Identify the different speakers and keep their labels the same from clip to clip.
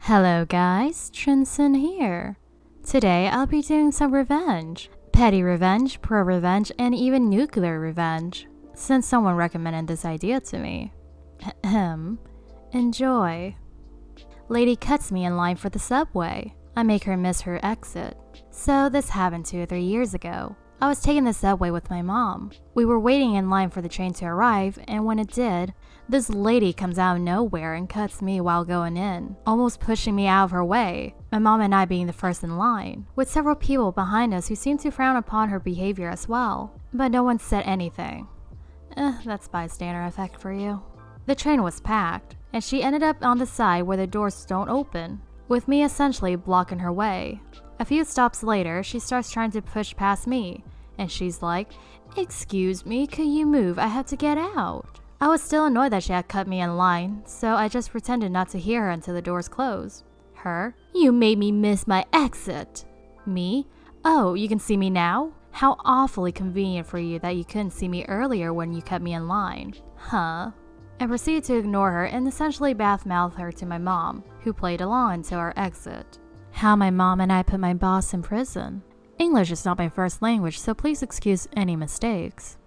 Speaker 1: Hello guys, Trinson here. Today I'll be doing some revenge. PettyRevenge, ProRevenge, and even NuclearRevenge, since someone recommended this idea to me. Enjoy. Lady cuts me in line for the subway. I make her miss her exit. So this happened 2 or 3 years ago. I was taking the subway with my mom. We were waiting in line for the train to arrive, and when it did, this lady comes out of nowhere and cuts me while going in, almost pushing me out of her way, my mom and I being the first in line, with several people behind us who seemed to frown upon her behavior as well, but no one said anything. That's bystander effect for you. The train was packed, and she ended up on the side where the doors don't open, with me essentially blocking her way. A few stops later, she starts trying to push past me, and she's like, "Excuse me, could you move? I have to get out." I was still annoyed that she had cut me in line, so I just pretended not to hear her until the doors closed. Her, "You made me miss my exit." Me, "Oh, you can see me now? How awfully convenient for you that you couldn't see me earlier when you cut me in line." Huh? I proceeded to ignore her and essentially bath-mouthed her to my mom, who played along until our exit. How my mom and I put my boss in prison. English is not my first language, so please excuse any mistakes.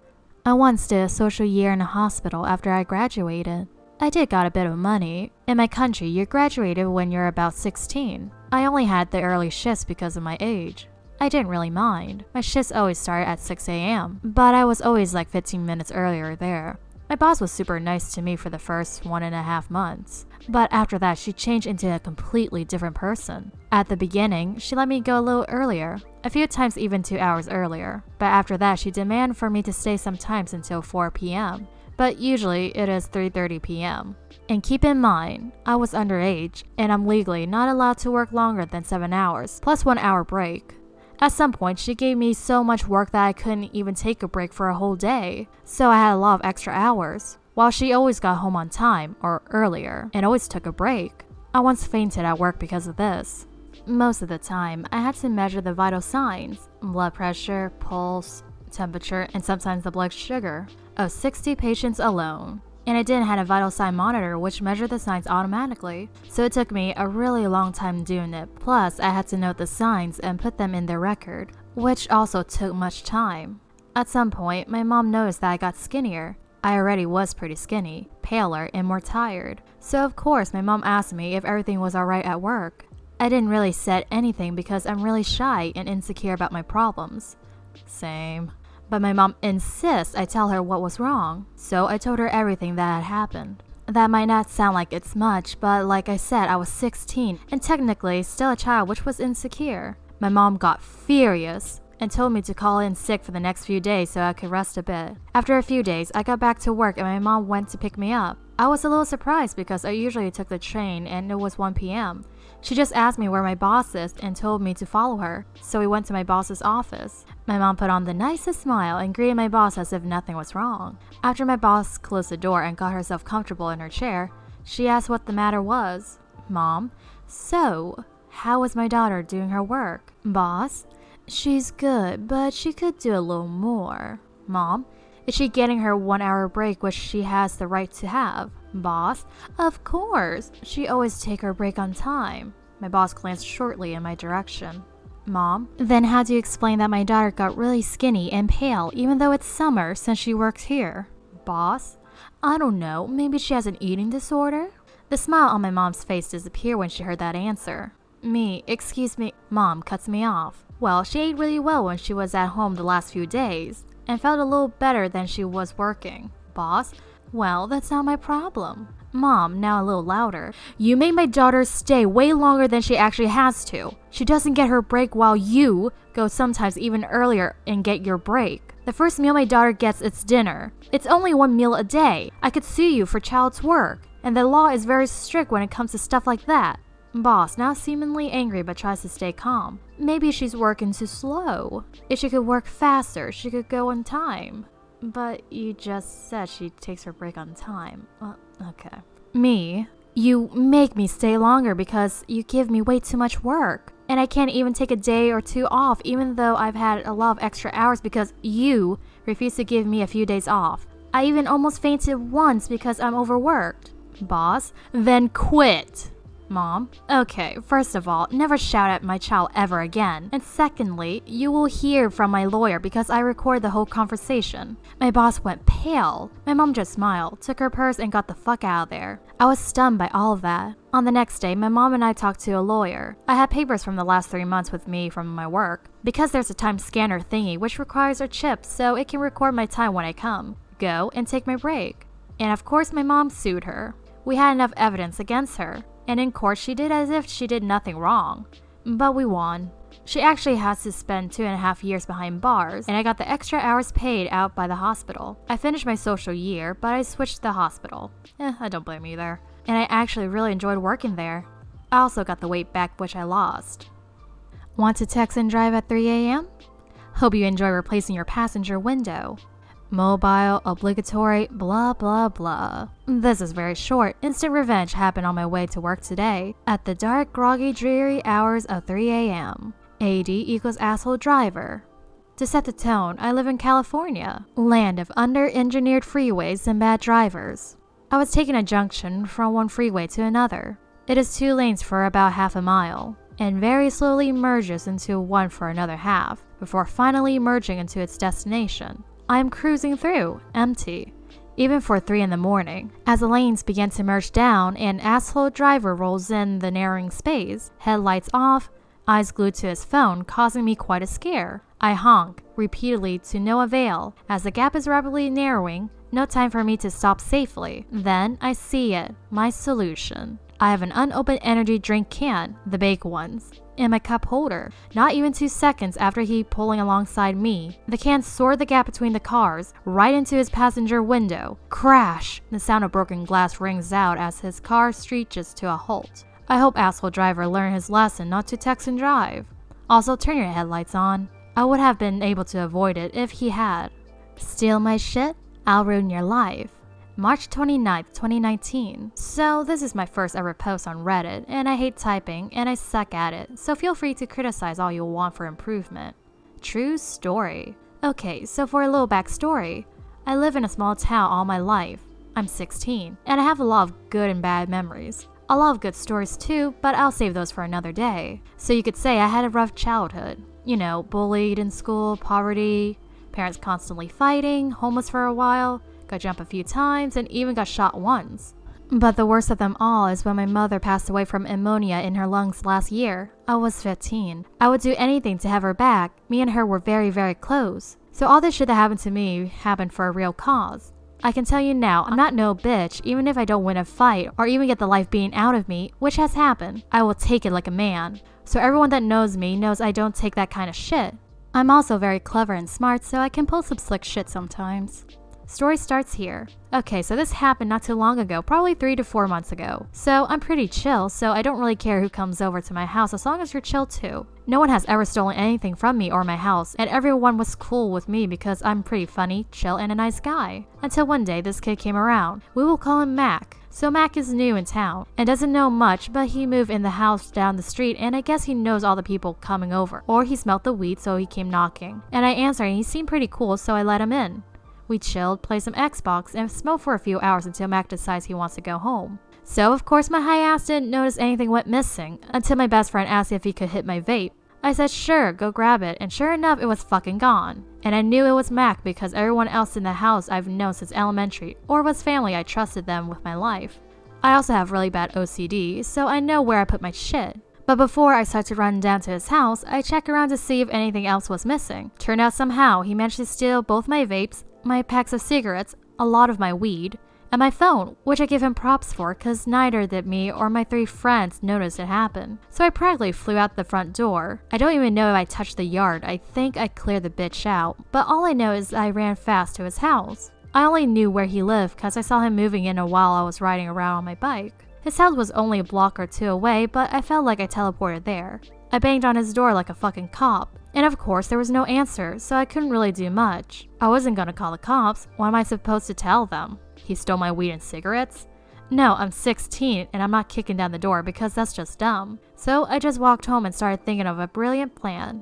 Speaker 1: I once did a social year in a hospital after I graduated. I did got a bit of money. In my country, you graduated when you're about 16. I only had the early shifts because of my age. I didn't really mind. My shifts always started at 6 a.m., but I was always like 15 minutes earlier there. My boss was super nice to me for the first 1.5 months, but after that she changed into a completely different person. At the beginning, she let me go a little earlier, a few times even 2 hours earlier, but after that she demanded for me to stay sometimes until 4 p.m., but usually it is 3:30 p.m. And keep in mind, I was underage, and I'm legally not allowed to work longer than 7 hours, plus 1 hour break. At some point, she gave me so much work that I couldn't even take a break for a whole day, so I had a lot of extra hours, while she always got home on time, or earlier, and always took a break. I once fainted at work because of this. Most of the time, I had to measure the vital signs, blood pressure, pulse, temperature, and sometimes the blood sugar, of 60 patients alone. And I didn't have a vital sign monitor which measured the signs automatically, so it took me a really long time doing it. Plus, I had to note the signs and put them in their record, which also took much time. At some point, my mom noticed that I got skinnier. I already was pretty skinny, paler, and more tired. So of course, my mom asked me if everything was alright at work. I didn't really say anything because I'm really shy and insecure about my problems. Same. But my mom insists I tell her what was wrong, so I told her everything that had happened. That might not sound like it's much, but like I said, I was 16 and technically still a child which was insecure. My mom got furious and told me to call in sick for the next few days so I could rest a bit. After a few days, I got back to work and my mom went to pick me up. I was a little surprised because I usually took the train and it was 1 p.m. She just asked me where my boss is and told me to follow her, so we went to my boss's office. My mom put on the nicest smile and greeted my boss as if nothing was wrong. After my boss closed the door and got herself comfortable in her chair, she asked what the matter was. Mom, "So, how is my daughter doing her work?" Boss, "She's good, but she could do a little more." Mom, "Is she getting her 1 hour break which she has the right to have?" Boss, "Of course, she always take her break on time." My boss glanced shortly in my direction. Mom, "Then how do you explain that my daughter got really skinny and pale even though it's summer since she works here?" Boss, "I don't know, maybe she has an eating disorder?" The smile on my mom's face disappeared when she heard that answer. Me, "Excuse me." Mom cuts me off. "Well, she ate really well when she was at home the last few days and felt a little better than she was working." Boss, "Well, that's not my problem." Mom, now a little louder, "You made my daughter stay way longer than she actually has to. She doesn't get her break while you go sometimes even earlier and get your break. The first meal my daughter gets is dinner. It's only 1 meal a day. I could sue you for child's work, and the law is very strict when it comes to stuff like that." Boss, now seemingly angry but tries to stay calm, "Maybe she's working too slow. If she could work faster, she could go on time." But you just said she takes her break on time. Well, okay. Me, "You make me stay longer because you give me way too much work. And I can't even take a day or 2 off even though I've had a lot of extra hours because you refuse to give me a few days off. I even almost fainted once because I'm overworked." Boss, "Then quit." Mom? Okay, first of all, never shout at my child ever again. And secondly, you will hear from my lawyer because I recorded the whole conversation. My boss went pale. My mom just smiled, took her purse, and got the fuck out of there. I was stunned by all of that. On the next day, my mom and I talked to a lawyer. I had papers from the last 3 months with me from my work. Because there's a time scanner thingy which requires a chip so it can record my time when I come, go, and take my break. And of course my mom sued her. We had enough evidence against her. And in court, she did as if she did nothing wrong. But we won. She actually has to spend 2.5 years behind bars, and I got the extra hours paid out by the hospital. I finished my social year, but I switched to the hospital. I don't blame you there. And I actually really enjoyed working there. I also got the weight back which I lost. Want to text and drive at 3 a.m.? Hope you enjoy replacing your passenger window. Mobile, obligatory, blah blah blah. This is very short. Instant revenge happened on my way to work today at the dark, groggy, dreary hours of 3 a.m. AD equals asshole driver. To set the tone, I live in California, land of under-engineered freeways and bad drivers. I was taking a junction from one freeway to another. It is 2 lanes for about half a mile, and very slowly merges into one for another half, before finally merging into its destination. I am cruising through, empty, even for 3 in the morning. As the lanes begin to merge down, an asshole driver rolls in the narrowing space, headlights off, eyes glued to his phone, causing me quite a scare. I honk, repeatedly to no avail. As the gap is rapidly narrowing, no time for me to stop safely. Then I see it, my solution. I have an unopened energy drink can, the big ones, in my cup holder. Not even 2 seconds after he pulling alongside me, the can soared the gap between the cars, right into his passenger window. Crash! The sound of broken glass rings out as his car screeches to a halt. I hope asshole driver learned his lesson not to text and drive. Also, turn your headlights on. I would have been able to avoid it if he had. Steal my shit? I'll ruin your life. March 29th, 2019. So this is my first ever post on Reddit, and I hate typing and I suck at it, so feel free to criticize all you want for improvement. True story. Okay, so for a little backstory, I live in a small town all my life. I'm 16, and I have a lot of good and bad memories. A lot of good stories too, but I'll save those for another day. So you could say I had a rough childhood. You know, bullied in school, poverty, parents constantly fighting, homeless for a while, got jumped a few times, and even got shot once. But the worst of them all is when my mother passed away from pneumonia in her lungs last year. I was 15. I would do anything to have her back. Me and her were very, very close. So all this shit that happened to me happened for a real cause. I can tell you now, I'm not no bitch. Even if I don't win a fight or even get the life beaten out of me, which has happened, I will take it like a man. So everyone that knows me knows I don't take that kind of shit. I'm also very clever and smart, so I can pull some slick shit sometimes. Story starts here. Okay, so this happened not too long ago, probably 3 to 4 months ago. So I'm pretty chill, so I don't really care who comes over to my house as long as you're chill too. No one has ever stolen anything from me or my house, and everyone was cool with me because I'm pretty funny, chill, and a nice guy. Until one day this kid came around. We will call him Mac. So Mac is new in town and doesn't know much, but he moved in the house down the street, and I guess he knows all the people coming over. Or he smelled the weed, so he came knocking. And I answered, and he seemed pretty cool, so I let him in. We chilled, played some Xbox, and smoked for a few hours until Mac decides he wants to go home. So of course my high ass didn't notice anything went missing until my best friend asked if he could hit my vape. I said sure, go grab it, and sure enough it was fucking gone. And I knew it was Mac because everyone else in the house I've known since elementary, or was family I trusted them with my life. I also have really bad OCD, so I know where I put my shit. But before I start to run down to his house, I check around to see if anything else was missing. Turned out somehow he managed to steal both my vapes, my packs of cigarettes, a lot of my weed, and my phone, which I give him props for cause neither did me or my 3 friends noticed it happen. So I practically flew out the front door. I don't even know if I touched the yard. I think I cleared the bitch out, but all I know is I ran fast to his house. I only knew where he lived cause I saw him moving in while I was riding around on my bike. His house was only a block or 2 away, but I felt like I teleported there. I banged on his door like a fucking cop. And of course there was no answer, so I couldn't really do much. I wasn't gonna call the cops. What am I supposed to tell them? He stole my weed and cigarettes? No, I'm 16 and I'm not kicking down the door because that's just dumb. So I just walked home and started thinking of a brilliant plan.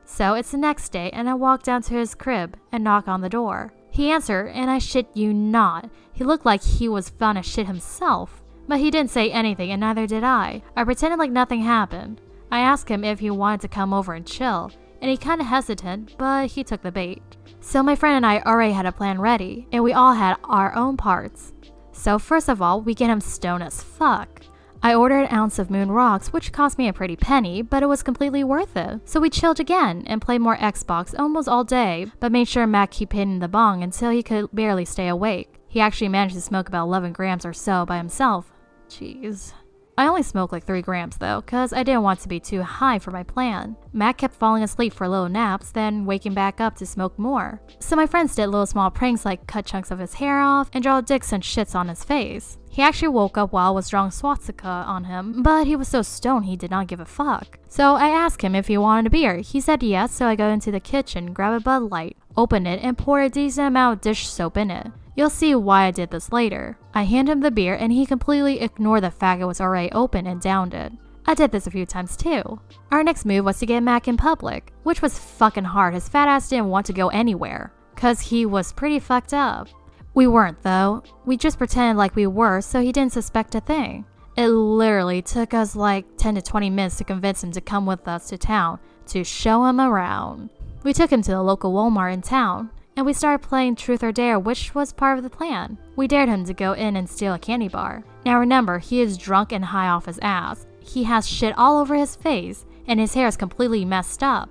Speaker 1: So it's the next day and I walked down to his crib and knock on the door. He answered and I shit you not, he looked like he was found a shit himself. But he didn't say anything and neither did I. I pretended like nothing happened. I asked him if he wanted to come over and chill, and he kinda hesitant, but he took the bait. So my friend and I already had a plan ready, and we all had our own parts. So first of all, we get him stoned as fuck. I ordered an ounce of moon rocks, which cost me a pretty penny, but it was completely worth it. So we chilled again and played more Xbox almost all day, but made sure Mac keep hitting the bong until he could barely stay awake. He actually managed to smoke about 11 grams or so by himself. Jeez. I only smoked like 3 grams though, cause I didn't want to be too high for my plan. Mac kept falling asleep for little naps, then waking back up to smoke more. So my friends did little small pranks like cut chunks of his hair off and draw dicks and shits on his face. He actually woke up while I was drawing swastika on him, but he was so stoned he did not give a fuck. So I asked him if he wanted a beer. He said yes, so I go into the kitchen, grab a Bud Light, open it, and pour a decent amount of dish soap in it. You'll see why I did this later. I hand him the beer and he completely ignored the fact it was already open and downed it. I did this a few times too. Our next move was to get Mac in public, which was fucking hard. His fat ass didn't want to go anywhere, cause he was pretty fucked up. We weren't though. We just pretended like we were so he didn't suspect a thing. It literally took us like 10 to 20 minutes to convince him to come with us to town to show him around. We took him to the local Walmart in town, and we started playing Truth or Dare, which was part of the plan. We dared him to go in and steal a candy bar. Now remember, he is drunk and high off his ass. He has shit all over his face, and his hair is completely messed up.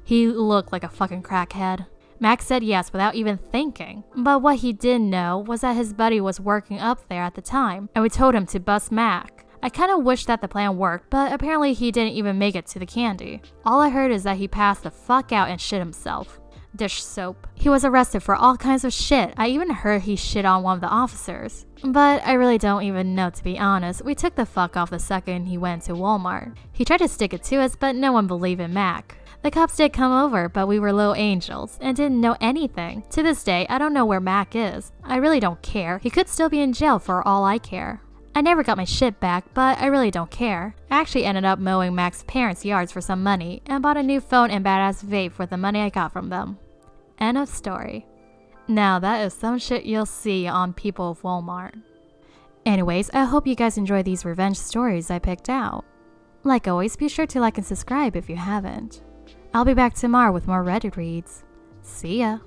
Speaker 1: He looked like a fucking crackhead. Max said yes without even thinking, but what he didn't know was that his buddy was working up there at the time, and we told him to bust Mac. I kinda wish that the plan worked, but apparently he didn't even make it to the candy. All I heard is that he passed the fuck out and shit himself. Dish soap. He was arrested for all kinds of shit. I even heard he shit on one of the officers. But I really don't even know, to be honest. We took the fuck off the second he went to Walmart. He tried to stick it to us, but no one believed in Mac. The cops did come over, but we were little angels and didn't know anything. To this day, I don't know where Mac is. I really don't care. He could still be in jail for all I care. I never got my shit back, but I really don't care. I actually ended up mowing Mac's parents' yards for some money and bought a new phone and badass vape with the money I got from them. End of story. Now that is some shit you'll see on people of Walmart. Anyways, I hope you guys enjoy these revenge stories I picked out. Like always, be sure to like and subscribe if you haven't. I'll be back tomorrow with more Reddit reads. See ya!